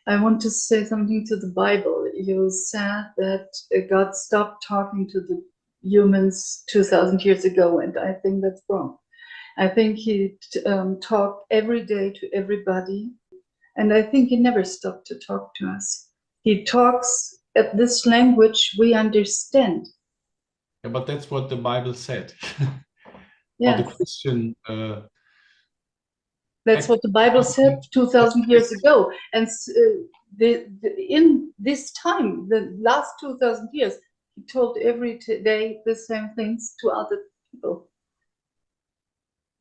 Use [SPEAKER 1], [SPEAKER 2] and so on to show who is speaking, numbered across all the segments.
[SPEAKER 1] I want to say something to the Bible. You said that God stopped talking to the humans 2,000 years ago, and I think that's wrong. I think he talked every day to everybody, and I think he never stopped to talk to us. He talks at this language we understand.
[SPEAKER 2] Yeah, but that's what the Bible said.
[SPEAKER 1] Yeah.
[SPEAKER 2] Or the Christian.
[SPEAKER 1] That's what the Bible said 2,000 years ago. And in this time, the last 2,000 years, he told every day the same things to other people.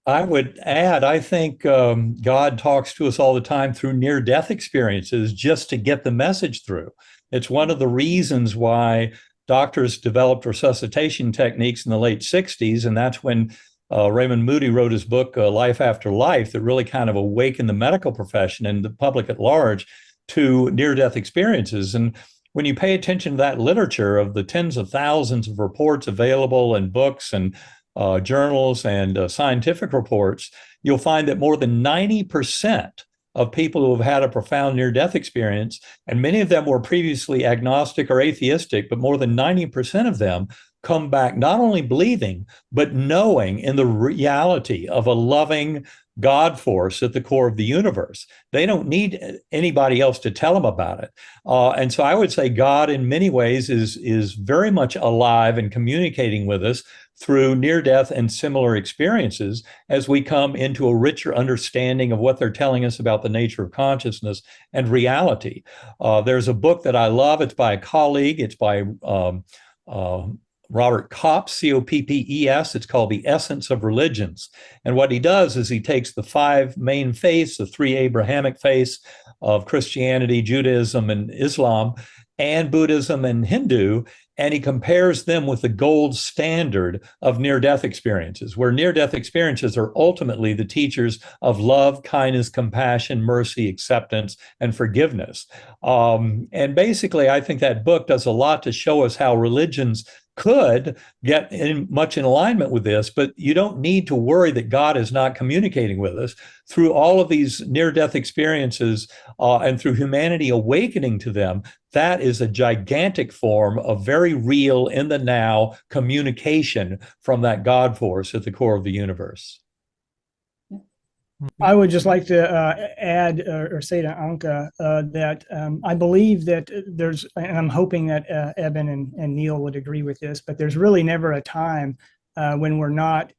[SPEAKER 3] I would add, I think God talks to us all the time through near-death experiences just to get the message through. It's one of the reasons why doctors developed resuscitation techniques in the late 60s, and that's when Raymond Moody wrote his book, Life After Life, that really kind of awakened the medical profession and the public at large to near-death experiences. And when you pay attention to that literature of the tens of thousands of reports available and books and journals and scientific reports, you'll find that more than 90% of people who have had a profound near-death experience, and many of them were previously agnostic or atheistic, but more than 90% of them come back not only believing, but knowing in the reality of a loving God force at the core of the universe. They don't need anybody else to tell them about it. And so I would say God in many ways is very much alive and communicating with us through near-death and similar experiences as we come into a richer understanding of what they're telling us about the nature of consciousness and reality. There's a book that I love. It's by a colleague. It's by Robert Koppes, C-O-P-P-E-S. It's called The Essence of Religions. And what he does is he takes the five main faiths, the three Abrahamic faiths of Christianity, Judaism, and Islam, and Buddhism and Hindu, and he compares them with the gold standard of near-death experiences, where near-death experiences are ultimately the teachers of love, kindness, compassion, mercy, acceptance, and forgiveness. And basically, I think that book does a lot to show us how religions could get much in alignment with this, but you don't need to worry that God is not communicating with us through all of these near-death experiences and through humanity awakening to them. That is a gigantic form of very real in the now communication from that God force at the core of the universe.
[SPEAKER 4] I would just like to add or say to Anke that I believe that there's, and I'm hoping that Eben and Neale would agree with this, but there's really never a time when we're not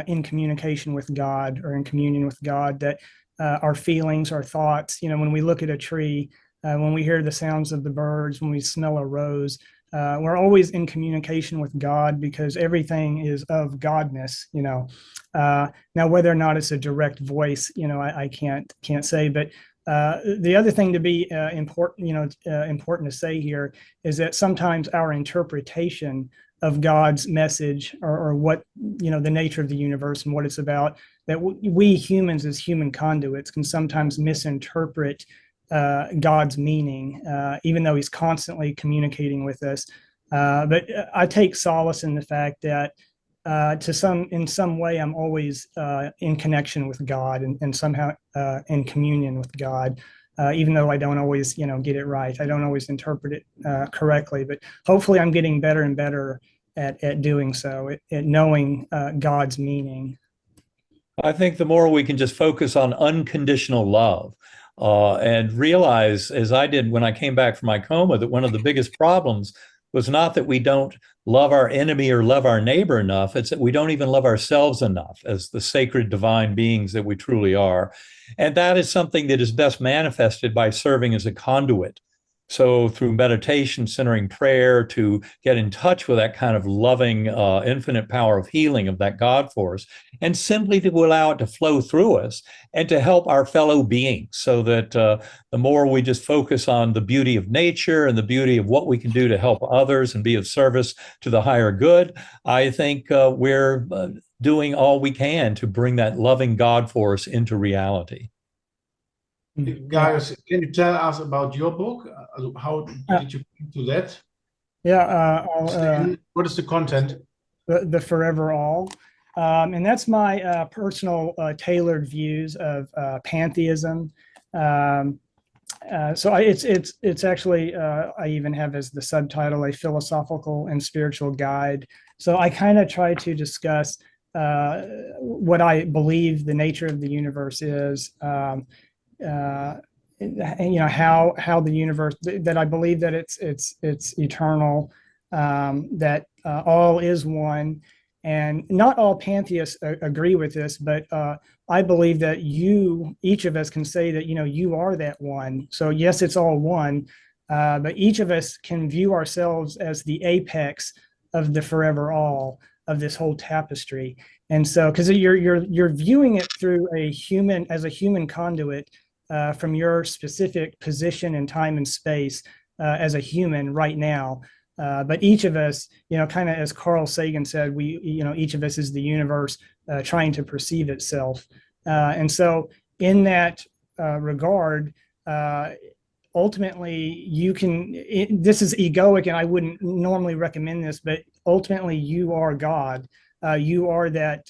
[SPEAKER 4] in communication with God or in communion with God, that our feelings, our thoughts, when we look at a tree, when we hear the sounds of the birds, when we smell a rose, we're always in communication with God because everything is of Godness, Now, whether or not it's a direct voice, I can't say. But the other thing to be important to say here is that sometimes our interpretation of God's message or what, the nature of the universe and what it's about, that we humans as human conduits can sometimes misinterpret God's meaning, even though he's constantly communicating with us. But I take solace in the fact that in some way, I'm always in connection with God and somehow in communion with God, even though I don't always, get it right. I don't always interpret it correctly, but hopefully I'm getting better and better at doing so, at knowing God's meaning.
[SPEAKER 3] I think the more we can just focus on unconditional love and realize, as I did when I came back from my coma, that one of the biggest problems was not that we don't love our enemy or love our neighbor enough. It's that we don't even love ourselves enough as the sacred divine beings that we truly are. And that is something that is best manifested by serving as a conduit. So through meditation, centering prayer, to get in touch with that kind of loving, infinite power of healing of that God force, and simply to allow it to flow through us and to help our fellow beings, so that the more we just focus on the beauty of nature and the beauty of what we can do to help others and be of service to the higher good, I think we're doing all we can to bring that loving God force into reality.
[SPEAKER 2] Guyus, can you tell us about your book? How did you come to that?
[SPEAKER 4] Yeah.
[SPEAKER 2] What is the content?
[SPEAKER 4] The Forever All. And that's my personal tailored views of pantheism, It's actually I even have as the subtitle a philosophical and spiritual guide. So I kind of try to discuss what I believe the nature of the universe is, and, how the universe, that I believe that it's eternal, that all is one, and not all pantheists agree with this, but I believe that each of us can say that, you are that one. So yes, it's all one, but each of us can view ourselves as the apex of the forever all of this whole tapestry. And so, because you're viewing it through as a human conduit, from your specific position in time and space, as a human right now. But each of us, kind of as Carl Sagan said, each of us is the universe trying to perceive itself. And so in that regard, ultimately this is egoic, and I wouldn't normally recommend this, but ultimately you are God. You are that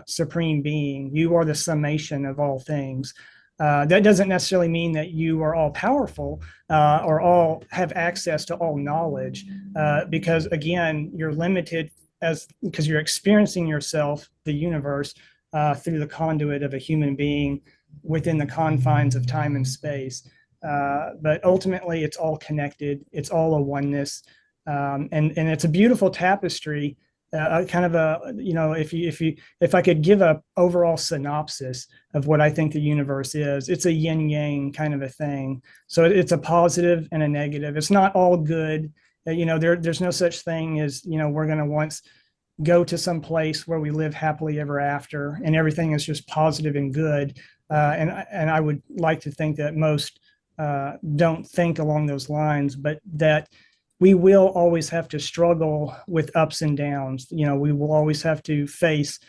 [SPEAKER 4] supreme being. You are the summation of all things. That doesn't necessarily mean that you are all powerful or all have access to all knowledge, because again, you're limited because you're experiencing yourself, the universe, through the conduit of a human being within the confines of time and space. But ultimately, it's all connected. It's all a oneness, and it's a beautiful tapestry. Kind of if I could give a overall synopsis of what I think the universe is, it's a yin yang kind of a thing. So it's a positive and a negative. It's not all good. There's no such thing as, we're going to once go to some place where we live happily ever after and everything is just positive and good. And I would like to think that most don't think along those lines, but that we will always have to struggle with ups and downs. We will always have to face,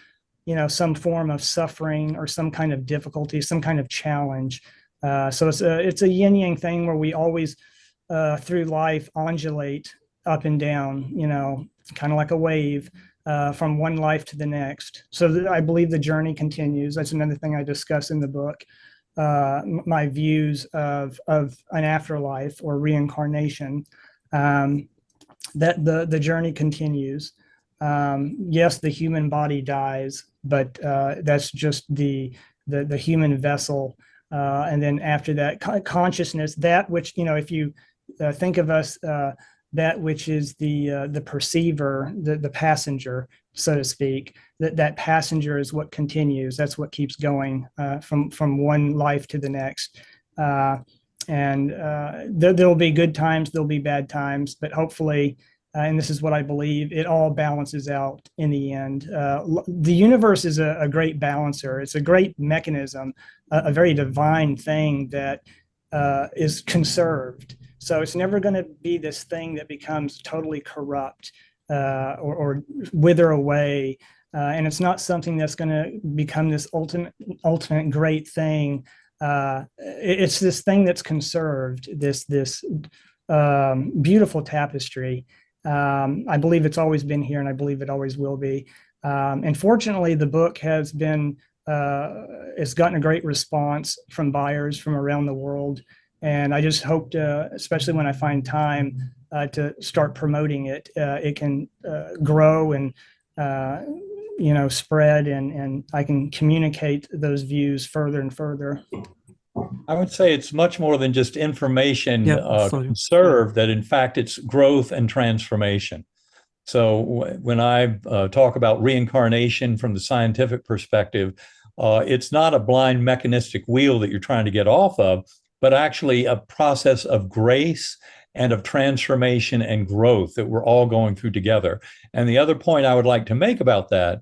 [SPEAKER 4] some form of suffering or some kind of difficulty, some kind of challenge. So it's a yin yang thing where we always, through life, undulate up and down, kind of like a wave, from one life to the next. So I believe the journey continues. That's another thing I discuss in the book. My views of an afterlife or reincarnation. That the journey continues. Yes, the human body dies, but that's just the human vessel. And then after that, consciousness, that which, if you think of us, that which is the perceiver, the passenger, so to speak, that passenger is what continues. That's what keeps going from one life to the next. And there'll be good times, there'll be bad times, but hopefully, and this is what I believe, it all balances out in the end. The universe is a great balancer. It's a great mechanism, a very divine thing that is conserved. So it's never going to be this thing that becomes totally corrupt or wither away. And it's not something that's going to become this ultimate great thing. It's this thing that's conserved, this beautiful tapestry. I believe it's always been here, and I believe it always will be. And fortunately, the book has it's gotten a great response from buyers from around the world. And I just hope to, especially when I find time to start promoting it, it can grow and spread, and I can communicate those views further and further.
[SPEAKER 3] I would say it's much more than just information conserved, that in fact it's growth and transformation. So when I talk about reincarnation from the scientific perspective, it's not a blind mechanistic wheel that you're trying to get off of, but actually a process of grace and of transformation and growth that we're all going through together. And the other point I would like to make about that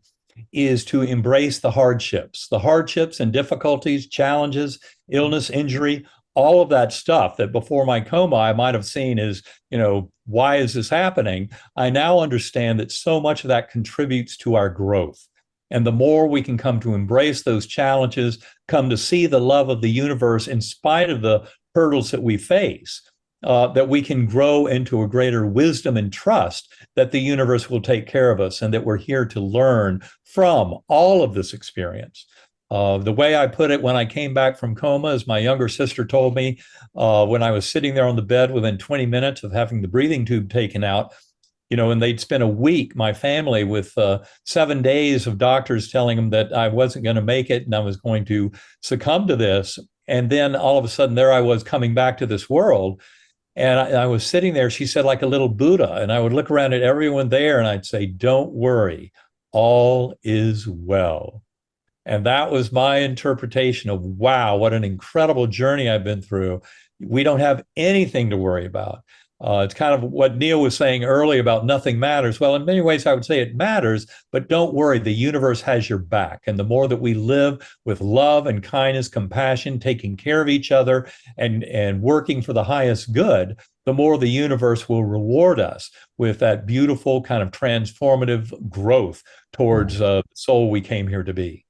[SPEAKER 3] is to embrace the hardships and difficulties, challenges, illness, injury, all of that stuff that before my coma I might have seen as, why is this happening? I now understand that so much of that contributes to our growth. And the more we can come to embrace those challenges, come to see the love of the universe in spite of the hurdles that we face, that we can grow into a greater wisdom and trust that the universe will take care of us and that we're here to learn from all of this experience. The way I put it when I came back from coma, as my younger sister told me, when I was sitting there on the bed within 20 minutes of having the breathing tube taken out, and they'd spent a week, my family, with 7 days of doctors telling them that I wasn't going to make it and I was going to succumb to this. And then all of a sudden, there I was coming back to this world. And I was sitting there, she said, like a little Buddha. And I would look around at everyone there and I'd say, don't worry, all is well. And that was my interpretation of, wow, what an incredible journey I've been through. We don't have anything to worry about. It's kind of what Neale was saying earlier about nothing matters. Well, in many ways, I would say it matters, but don't worry, the universe has your back. And the more that we live with love and kindness, compassion, taking care of each other and working for the highest good, the more the universe will reward us with that beautiful kind of transformative growth towards the soul we came here to be.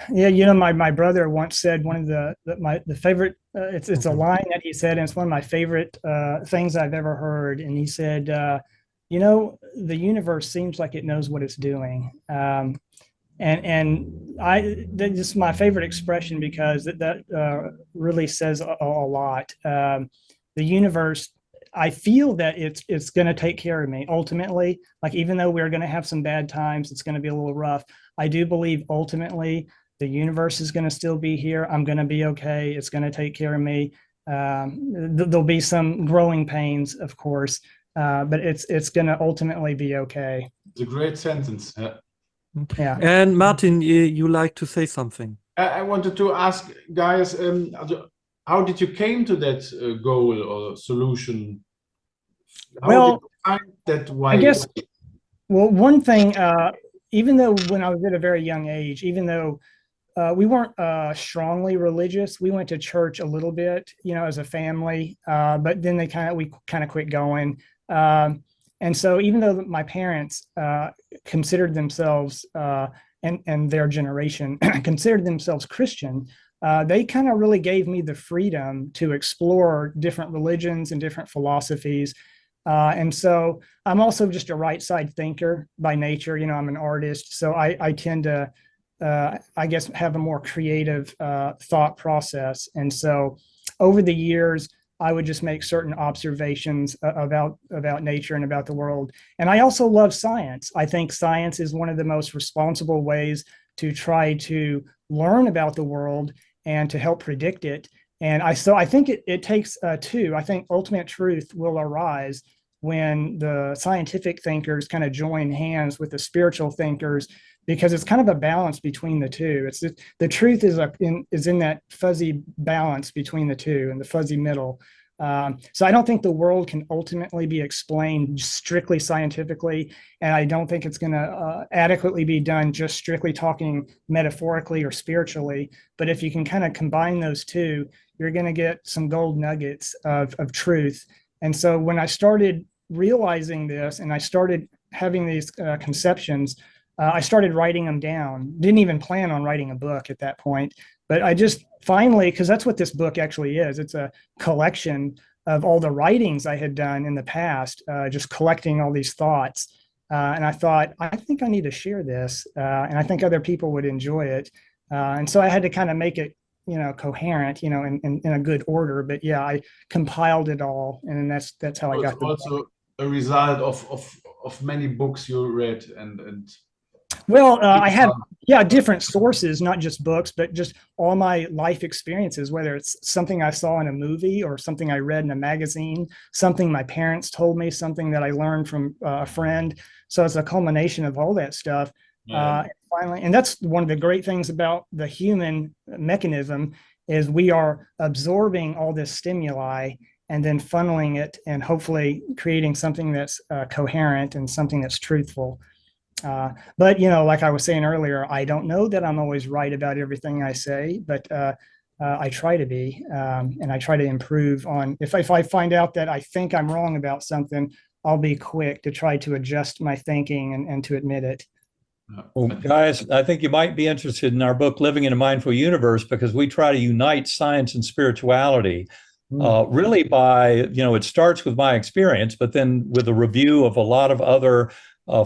[SPEAKER 4] Yeah, my brother once said one of the favorite. It's a line that he said, and it's one of my favorite things I've ever heard. And he said, the universe seems like it knows what it's doing. And this is my favorite expression because that really says a lot. The universe, I feel that it's going to take care of me ultimately. Like, even though we're going to have some bad times, it's going to be a little rough. I do believe ultimately the universe is going to still be here. I'm going to be okay. It's going to take care of me. There'll be some growing pains, of course, but it's going to ultimately be okay.
[SPEAKER 2] It's a great sentence.
[SPEAKER 4] Yeah.
[SPEAKER 5] And Martin, you like to say something?
[SPEAKER 2] I wanted to ask, guys, how did you came to that goal or solution? How did you find that way?
[SPEAKER 4] I guess, well, one thing, even though when I was at a very young age, even though we weren't strongly religious, we went to church a little bit, as a family, but then we kind of quit going. And so even though my parents considered themselves, and their generation considered themselves Christian, they kind of really gave me the freedom to explore different religions and different philosophies. And so I'm also just a right side thinker by nature. I'm an artist, so I tend to, I guess, have a more creative thought process. And so over the years, I would just make certain observations about nature and about the world. And I also love science. I think science is one of the most responsible ways to try to learn about the world and to help predict it. And I think it takes two. I think ultimate truth will arise when the scientific thinkers kind of join hands with the spiritual thinkers, because it's kind of a balance between the two. It's the truth is in that fuzzy balance between the two, in the fuzzy middle. So I don't think the world can ultimately be explained strictly scientifically, and I don't think it's going to adequately be done just strictly talking metaphorically or spiritually. But if you can kind of combine those two, you're going to get some gold nuggets of truth. And so when I started realizing this and I started having these conceptions, I started writing them down. Didn't even plan on writing a book at that point, but I just finally, because that's what this book actually is. It's a collection of all the writings I had done in the past, just collecting all these thoughts. And I thought, I think I need to share this, and I think other people would enjoy it. And so I had to kind of make it, coherent, in a good order. But yeah, I compiled it all, and that's how I got the book.
[SPEAKER 2] Also a result of many books you read and.
[SPEAKER 4] Well, I have, different sources, not just books, but just all my life experiences, whether it's something I saw in a movie or something I read in a magazine, something my parents told me, something that I learned from a friend. So it's a culmination of all that stuff. Finally, and that's one of the great things about the human mechanism is we are absorbing all this stimuli and then funneling it and hopefully creating something that's coherent and something that's truthful. But, like I was saying earlier, I don't know that I'm always right about everything I say, but I try to be, and I try to improve on, if I find out that I think I'm wrong about something, I'll be quick to try to adjust my thinking and to admit it.
[SPEAKER 3] Well, guys, I think you might be interested in our book, Living in a Mindful Universe, because we try to unite science and spirituality. Really by, it starts with my experience, but then with a review of a lot of other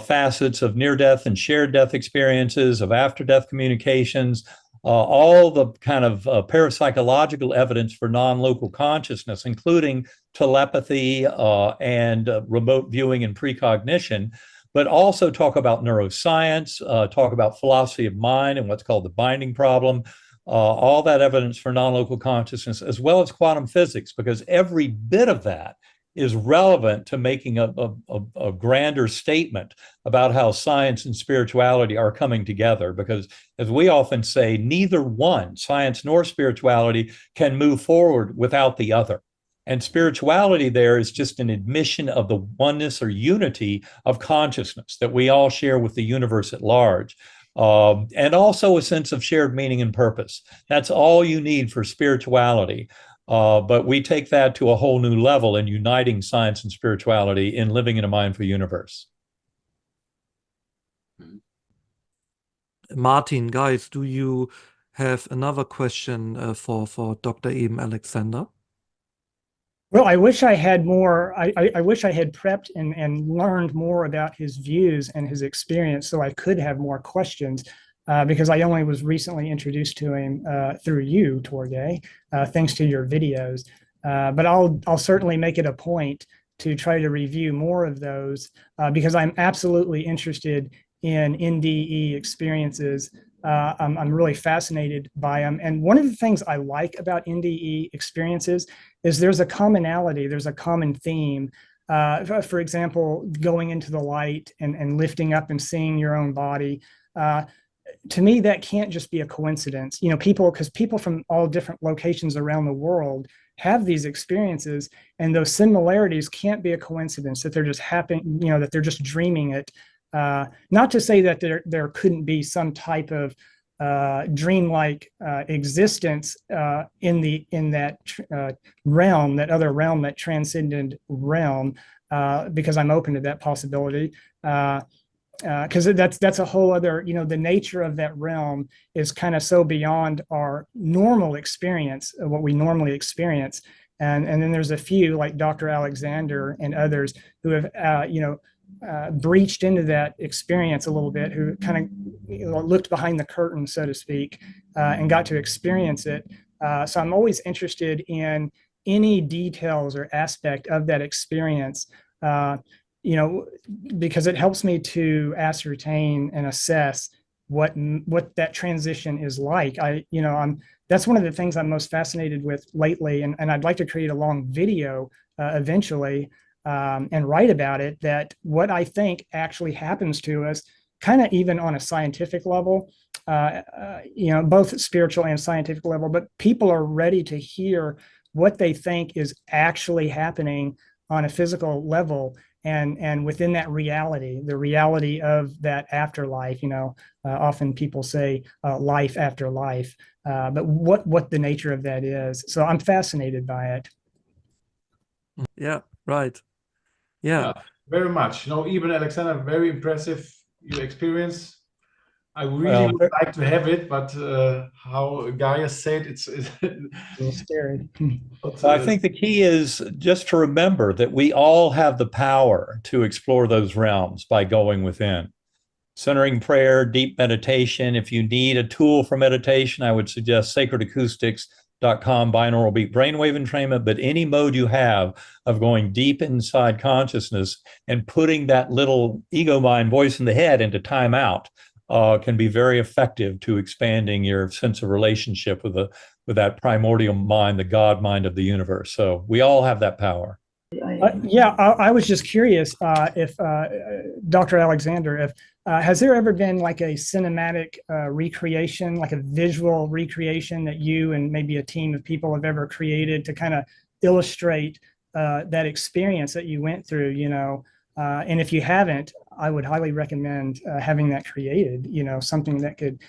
[SPEAKER 3] facets of near-death and shared death experiences, of after-death communications, all the kind of parapsychological evidence for non-local consciousness, including telepathy and remote viewing and precognition, but also talk about neuroscience, talk about philosophy of mind and what's called the binding problem, all that evidence for non-local consciousness, as well as quantum physics, because every bit of that is relevant to making a grander statement about how science and spirituality are coming together. Because as we often say, neither one, science nor spirituality, can move forward without the other. And spirituality there is just an admission of the oneness or unity of consciousness that we all share with the universe at large. And also a sense of shared meaning and purpose. That's all you need for spirituality. But we take that to a whole new level in uniting science and spirituality in living in a mindful universe.
[SPEAKER 5] Martin, guys, do you have another question for Dr. Eben Alexander?
[SPEAKER 4] Well, I wish I had more. I wish I had prepped and learned more about his views and his experience so I could have more questions. Because I only was recently introduced to him through you, Torge, thanks to your videos. But I'll certainly make it a point to try to review more of those because I'm absolutely interested in NDE experiences. I'm really fascinated by them. And one of the things I like about NDE experiences is there's a commonality, there's a common theme. For example, going into the light and lifting up and seeing your own body. To me, that can't just be a coincidence. You know, because people from all different locations around the world have these experiences, and those similarities can't be a coincidence that they're just happening, you know, that they're just dreaming it. Not to say that there couldn't be some type of dreamlike existence in that realm, that other realm, that transcendent realm, because I'm open to that possibility. Because that's a whole other, you know, the nature of that realm is kind of so beyond our normal experience, what we normally experience. And then there's a few like Dr. Alexander and others who have, breached into that experience a little bit, who kind of looked behind the curtain, so to speak, and got to experience it. So I'm always interested in any details or aspect of that experience. You know, because it helps me to ascertain and assess what that transition is like. That's one of the things I'm most fascinated with lately, and I'd like to create a long video eventually and write about it, that what I think actually happens to us, kind of even on a scientific level, you know, both spiritual and scientific level, but people are ready to hear what they think is actually happening on a physical level. And within that reality, the reality of that afterlife, you know, often people say life after life, but what the nature of that is. So I'm fascinated by it.
[SPEAKER 5] Yeah, right. Yeah.
[SPEAKER 2] Very much. You know, Eben Alexander, very impressive your experience. I really would like to have it, but how Guyus said, it's a
[SPEAKER 4] little scary.
[SPEAKER 3] So I think the key is just to remember that we all have the power to explore those realms by going within. Centering prayer, deep meditation. If you need a tool for meditation, I would suggest sacredacoustics.com, binaural beat brainwave entrainment, but any mode you have of going deep inside consciousness and putting that little ego mind voice in the head into timeout can be very effective to expanding your sense of relationship with that primordial mind, the God mind of the universe. So we all have that power.
[SPEAKER 4] I was just curious if Dr. Alexander, if has there ever been like a cinematic recreation, like a visual recreation that you and maybe a team of people have ever created to kind of illustrate that experience that you went through, you know? And if you haven't, I would highly recommend having that created, you know, something that could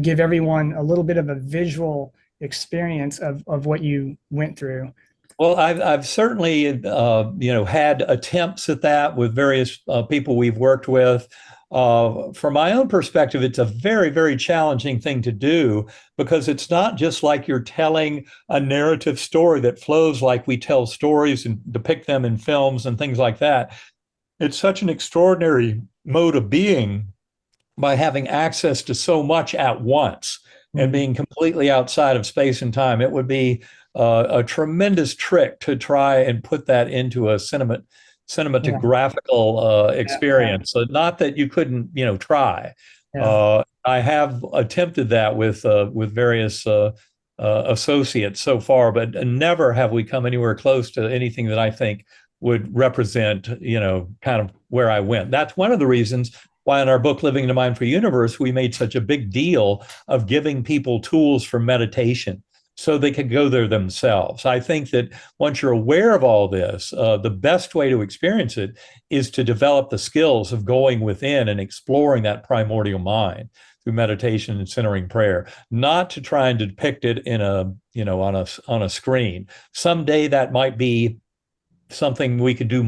[SPEAKER 4] give everyone a little bit of a visual experience of what you went through.
[SPEAKER 3] Well, I've certainly, you know, had attempts at that with various people we've worked with. From my own perspective, it's a very, very challenging thing to do because it's not just like you're telling a narrative story that flows like we tell stories and depict them in films and things like that. It's such an extraordinary mode of being by having access to so much at once and being completely outside of space and time. It would be a tremendous trick to try and put that into a cinematographical experience. So not that you couldn't, try. I have attempted that with various associates so far, but never have we come anywhere close to anything that I think would represent, kind of where I went. That's one of the reasons why in our book, Living in a Mindful Universe, we made such a big deal of giving people tools for meditation so they could go there themselves. I think that once you're aware of all this, the best way to experience it is to develop the skills of going within and exploring that primordial mind through meditation and centering prayer, not to try and depict it in on a screen. Someday that might be something we could do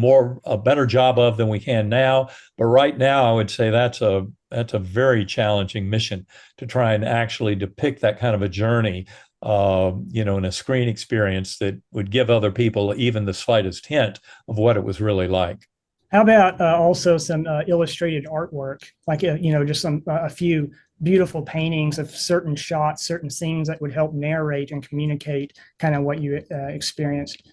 [SPEAKER 3] a better job of than we can now. But right now, I would say that's a very challenging mission to try and actually depict that kind of a journey, in a screen experience that would give other people even the slightest hint of what it was really like.
[SPEAKER 4] How about also some illustrated artwork, like just a few beautiful paintings of certain shots, certain scenes that would help narrate and communicate kind of what you experienced.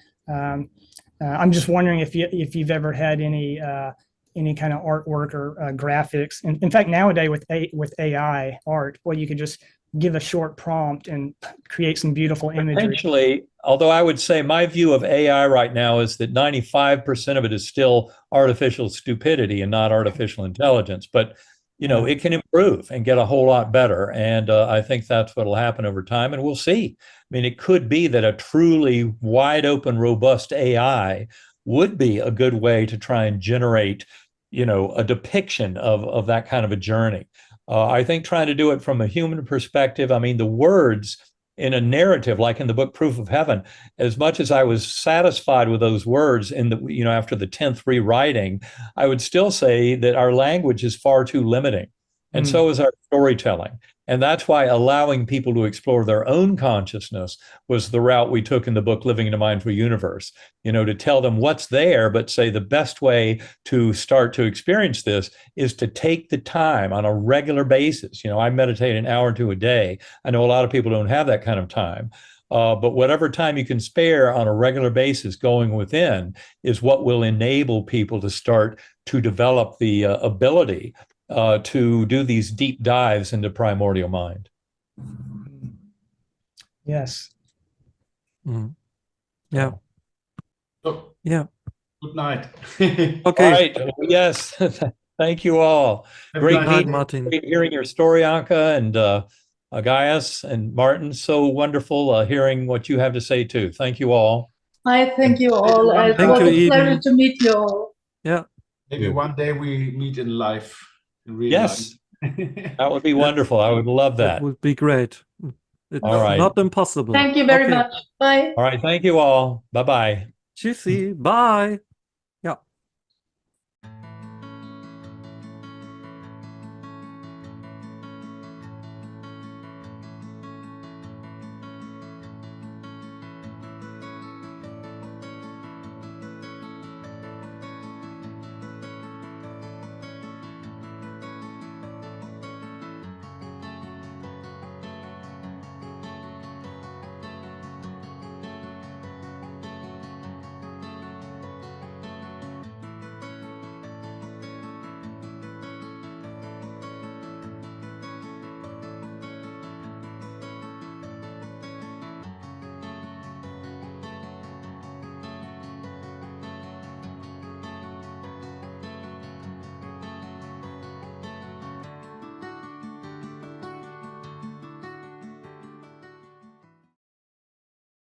[SPEAKER 4] I'm just wondering if you've ever had any kind of artwork or graphics. In fact, nowadays with AI art, well, you could just give a short prompt and create some beautiful imagery.
[SPEAKER 3] Potentially, although I would say my view of AI right now is that 95% of it is still artificial stupidity and not artificial intelligence. But it can improve and get a whole lot better. And I think that's what will happen over time. And we'll see. I mean, it could be that a truly wide open, robust AI would be a good way to try and generate, a depiction of that kind of a journey. I think trying to do it from a human perspective, I mean, the words in a narrative, like in the book Proof of Heaven, as much as I was satisfied with those words after the 10th rewriting, I would still say that our language is far too limiting. And so is our storytelling. And that's why allowing people to explore their own consciousness was the route we took in the book, Living in a Mindful Universe, to tell them what's there, but say the best way to start to experience this is to take the time on a regular basis. I meditate an hour or two a day. I know a lot of people don't have that kind of time. But whatever time you can spare on a regular basis going within is what will enable people to start to develop the ability to do these deep dives into primordial mind.
[SPEAKER 4] Yes.
[SPEAKER 5] Mm. Yeah.
[SPEAKER 2] So,
[SPEAKER 5] Yeah.
[SPEAKER 2] good night.
[SPEAKER 5] Okay.
[SPEAKER 3] All right. Yes. Thank you all. Great
[SPEAKER 2] Good
[SPEAKER 5] night, Martin.
[SPEAKER 3] Great hearing your story, Anke, and Guyus and Martin. So wonderful hearing what you have to say too. Thank you all.
[SPEAKER 1] I thank you all. It
[SPEAKER 5] Thank
[SPEAKER 1] was
[SPEAKER 5] you,
[SPEAKER 1] a pleasure
[SPEAKER 5] Eben.
[SPEAKER 1] to meet you all.
[SPEAKER 5] Yeah.
[SPEAKER 2] Maybe one day we meet in life, in real
[SPEAKER 3] Yes.
[SPEAKER 2] life.
[SPEAKER 3] That would be wonderful. I would love
[SPEAKER 5] That
[SPEAKER 3] that.
[SPEAKER 5] would be great. It's
[SPEAKER 3] All right.
[SPEAKER 5] not impossible.
[SPEAKER 1] Thank you very
[SPEAKER 5] Okay.
[SPEAKER 1] much. Bye.
[SPEAKER 3] All right. Thank you all. Bye-bye.
[SPEAKER 5] Tschüssi. Bye.